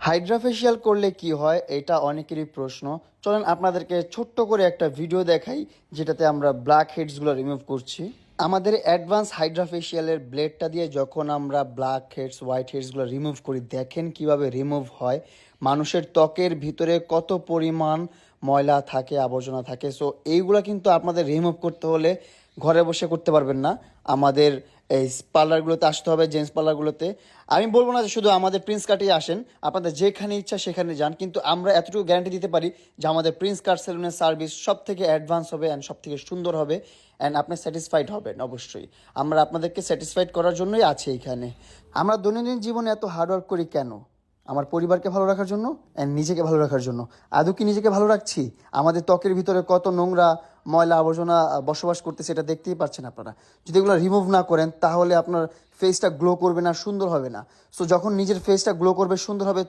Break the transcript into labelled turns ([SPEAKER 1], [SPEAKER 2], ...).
[SPEAKER 1] Hydra facial করলে কি হয় এটা অনেকেরই প্রশ্ন। চলেন আপনাদেরকে ছোট্ট করে একটা ভিডিও দেখাই যেটাতে আমরা ব্ল্যাক হেডসগুলো রিমুভ করছি। আমাদের অ্যাডভান্স হাইড্রা ফেশিয়ালের ব্লেডটা দিয়ে যখন আমরা ব্ল্যাক হেডস হোয়াইট হেডসগুলো রিমুভ করি, দেখেন কিভাবে রিমুভ হয়। মানুষের ত্বকের ভিতরে কত পরিমাণ ময়লা থাকে, আবর্জনা থাকে। সো এইগুলো কিন্তু আপনাদের রিমুভ করতে হলে ঘরে বসে করতে পারবেন না, আমাদের এই পার্লারগুলোতে আসতে হবে, জেন্টস পার্লারগুলোতে। আমি বলবো না যে শুধু আমাদের প্রিন্স কাটেই আসেন, আপনাদের যেখানে ইচ্ছা সেখানে যান, কিন্তু আমরা এতটুকু গ্যারান্টি দিতে পারি যে আমাদের প্রিন্স কাট সেলুনের সার্ভিস সব থেকে অ্যাডভান্স হবে অ্যান্ড সব থেকে সুন্দর হবে অ্যান্ড আপনি স্যাটিসফাইড হবেন। অবশ্যই আমরা আপনাদেরকে স্যাটিসফাইড করার জন্যই আছি এইখানে। আমরা দৈনন্দিন জীবনে এত হার্ডওয়ার্ক করি কেন? আমার পরিবারকে ভালো রাখার জন্য অ্যান্ড নিজেকে ভালো রাখার জন্য। আদৌ কি নিজেকে ভালো রাখছি? আমাদের ত্বকের ভিতরে কত নোংরা ময়লা আবর্জনা বসবাস করতেছে এটা দেখতেই পাচ্ছেন আপনারা। যদি এগুলো রিমুভ না করেন তাহলে আপনার ফেসটা গ্লো করবে না, সুন্দর হবে না। সো যখন নিজের ফেসটা গ্লো করবে, সুন্দর হবে,